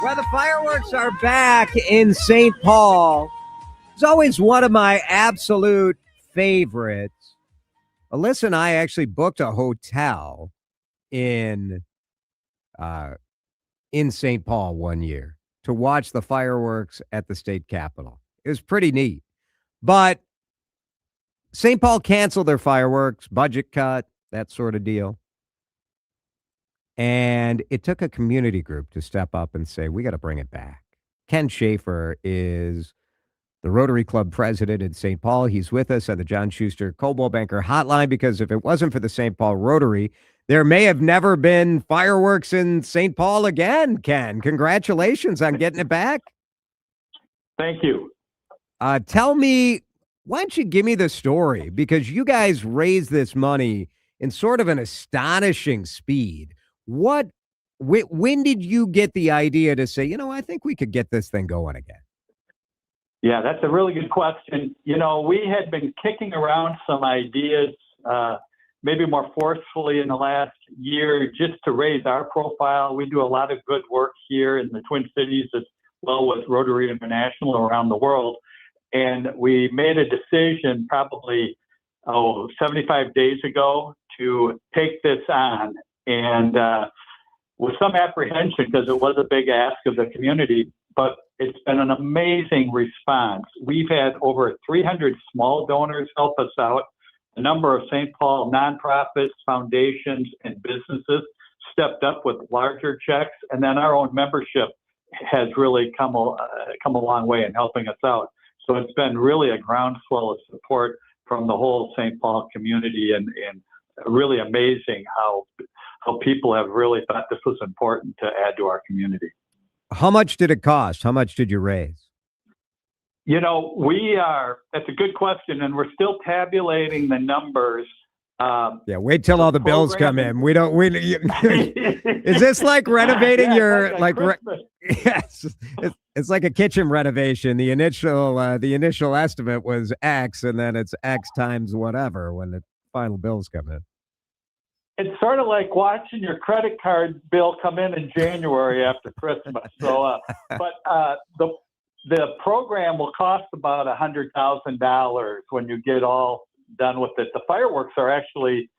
Well, the fireworks are back in St. Paul. It's always one of my absolute favorites. Alyssa and I actually booked a hotel in St. Paul one year to watch the fireworks at the state capitol. It was pretty neat. But St. Paul canceled their fireworks, budget cut, that sort of deal. And it took a community group to step up and say, we got to bring it back. Ken Schaefer is the Rotary Club president in St. Paul. He's with us on the John Schuster Coldwell Banker hotline because if it wasn't for the St. Paul Rotary, there may have never been fireworks in St. Paul again, Ken. Congratulations on getting it back. Thank you. Tell me, why don't you give me the story? Because you guys raised this money in sort of an astonishing speed. When did you get the idea to say, I think we could get this thing going again? Yeah, that's a really good question. We had been kicking around some ideas, maybe more forcefully in the last year, just to raise our profile. We do a lot of good work here in the Twin Cities as well with Rotary International around the world. And we made a decision probably 75 days ago to take this on. And with some apprehension, because it was a big ask of the community, but it's been an amazing response. We've had over 300 small donors help us out. A number of St. Paul nonprofits, foundations, and businesses stepped up with larger checks. And then our own membership has really come a long way in helping us out. So it's been really a groundswell of support from the whole St. Paul community, and really amazing how people have really thought this was important to add to our community. How much did it cost? How much did you raise? That's a good question, and we're still tabulating the numbers. Wait till all the bills come in. Is this like renovating yes, it's like a kitchen renovation. The initial estimate was X, and then it's X times whatever when the final bills come in. It's sort of like watching your credit card bill come in January after Christmas. So, the program will cost about $100,000 when you get all done with it. The fireworks are actually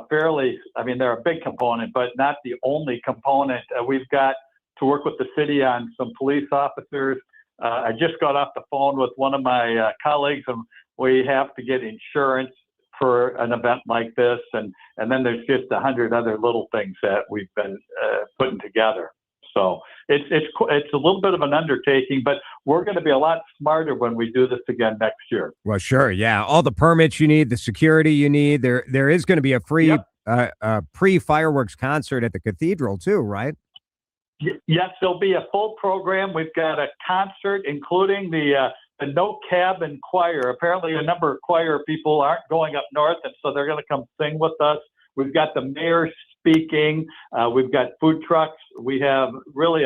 they're a big component, but not the only component. We've got to work with the city on some police officers. I just got off the phone with one of my colleagues, and we have to get insurance for an event like this, and then there's just 100 other little things that we've been putting together. So it's a little bit of an undertaking, but we're going to be a lot smarter when we do this again next year. Well, sure, yeah. All the permits you need, the security you need. There is going to be a free pre-fireworks concert at the Cathedral too, right? Yes, there'll be a full program. We've got a concert, including the no cabin choir. Apparently, a number of choir people aren't going up north, and so they're going to come sing with us. We've got the mayor speaking. We've got food trucks. We have really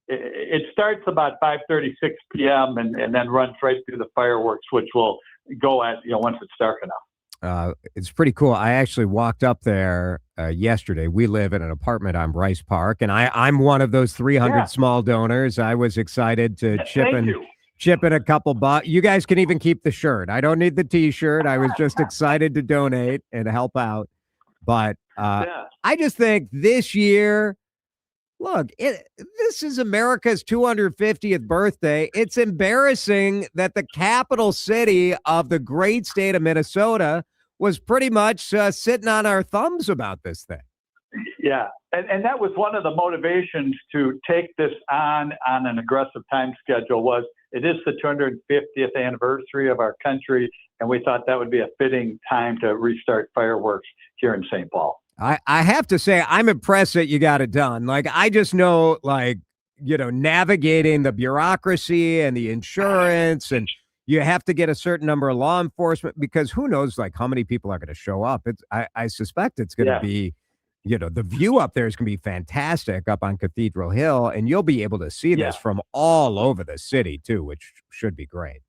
it starts about 5:36 p.m. and then runs right through the fireworks, which will go at once it's dark enough. It's pretty cool. I actually walked up there yesterday. We live in an apartment on Bryce Park, and I'm one of those 300 small donors. I was excited to chip in a couple bucks. You guys can even keep the shirt. I don't need the T-shirt. I was just excited to donate and help out. But I just think this year, look, this is America's 250th birthday. It's embarrassing that the capital city of the great state of Minnesota was pretty much sitting on our thumbs about this thing. Yeah, and that was one of the motivations to take this on an aggressive time schedule. Was it is the 250th anniversary of our country, and we thought that would be a fitting time to restart fireworks here in St. Paul. I have to say, I'm impressed that you got it done. Like, I just know, navigating the bureaucracy and the insurance, and you have to get a certain number of law enforcement, because who knows, how many people are going to show up. I suspect it's going to be, the view up there is going to be fantastic up on Cathedral Hill, and you'll be able to see this from all over the city too, which should be great.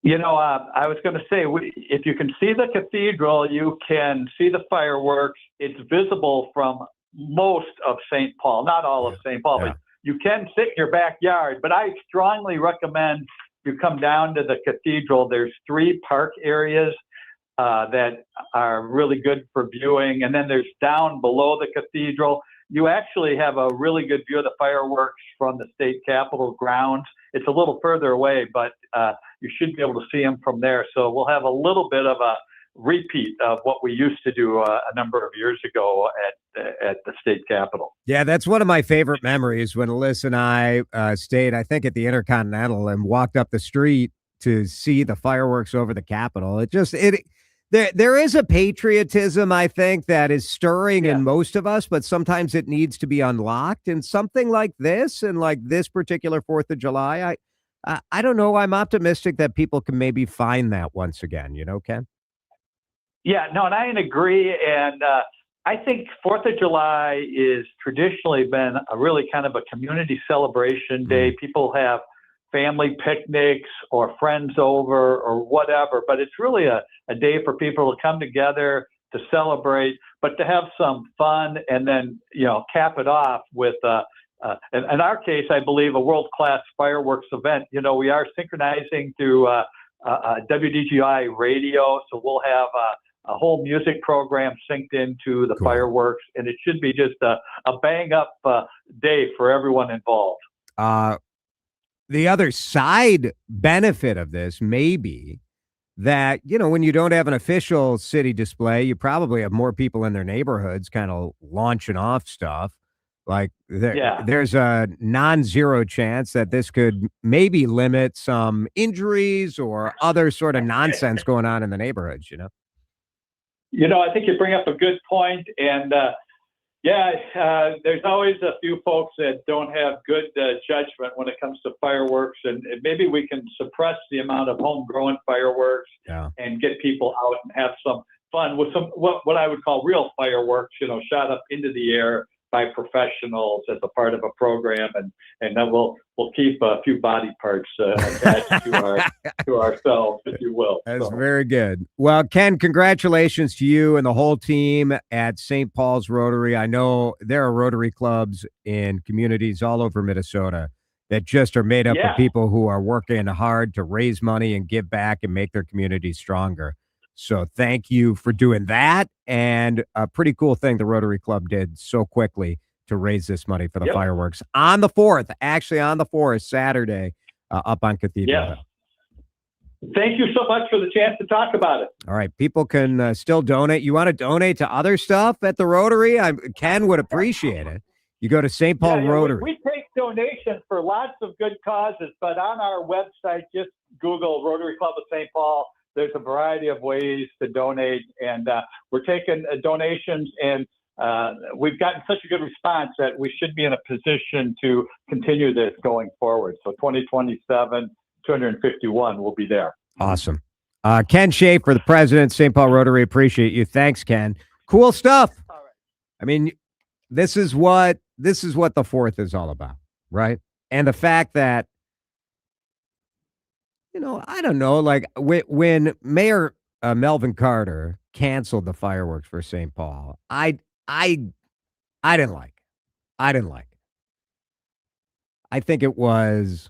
I was going to say, if you can see the cathedral, you can see the fireworks. It's visible from most of St. Paul, not all of St. Paul, but you can sit in your backyard, but I strongly recommend you come down to the Cathedral. There's 3 park areas that are really good for viewing. And then there's down below the Cathedral. You actually have a really good view of the fireworks from the state capitol grounds. It's a little further away, but you should be able to see them from there. So we'll have a little bit of a repeat of what we used to do a number of years ago at the state capitol. Yeah, that's one of my favorite memories when Alyssa and I stayed, I think, at the Intercontinental and walked up the street to see the fireworks over the Capitol. There is a patriotism, I think, that is stirring in most of us, but sometimes it needs to be unlocked. And something like this, and like this particular 4th of July, I don't know. I'm optimistic that people can maybe find that once again. You know, Ken? Yeah, no, and I agree. And I think 4th of July is traditionally been a really kind of a community celebration day. People have family picnics or friends over or whatever, but it's really a day for people to come together to celebrate, but to have some fun and then, cap it off with, in our case, I believe a world-class fireworks event. We are synchronizing through WDGI radio, so we'll have a whole music program synced into the fireworks, and it should be just a bang-up day for everyone involved. The other side benefit of this may be that, when you don't have an official city display, you probably have more people in their neighborhoods kind of launching off stuff. Like there's a non-zero chance that this could maybe limit some injuries or other sort of nonsense going on in the neighborhoods, I think you bring up a good point, and there's always a few folks that don't have good judgment when it comes to fireworks, and maybe we can suppress the amount of homegrown fireworks and get people out and have some fun with some what I would call real fireworks, shot up into the air by professionals as a part of a program, and then we'll keep a few body parts attached to ourselves, if you will. That's very good. Well, Ken, congratulations to you and the whole team at St. Paul's Rotary. I know there are Rotary clubs in communities all over Minnesota that just are made up of people who are working hard to raise money and give back and make their communities stronger. So thank you for doing that, and a pretty cool thing the Rotary Club did so quickly to raise this money for the fireworks on the 4th, Saturday, up on Cathedral. Yes. Thank you so much for the chance to talk about it. All right, people can still donate. You want to donate to other stuff at the Rotary? Ken would appreciate it. You go to St. Paul Rotary. We take donations for lots of good causes, but on our website, just Google Rotary Club of St. Paul. There's a variety of ways to donate, and we're taking donations, and we've gotten such a good response that we should be in a position to continue this going forward. So 2027, 251 will be there. Awesome. Ken Schaefer, the president, St. Paul Rotary. Appreciate you. Thanks, Ken. Cool stuff. All right. I mean, this is what the 4th is all about, right? And the fact that, I don't know, like when Mayor Melvin Carter canceled the fireworks for St. Paul, I didn't like it. I didn't like it. I think it was,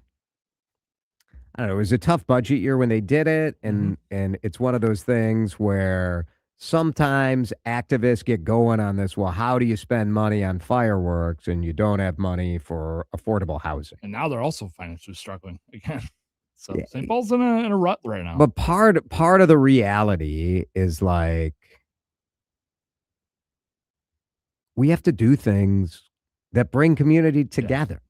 I don't know, it was a tough budget year when they did it, and it's one of those things where sometimes activists get going on this. Well, how do you spend money on fireworks and you don't have money for affordable housing? And now they're also financially struggling again. So St. Paul's in a rut right now. But part of the reality is, like, we have to do things that bring community together.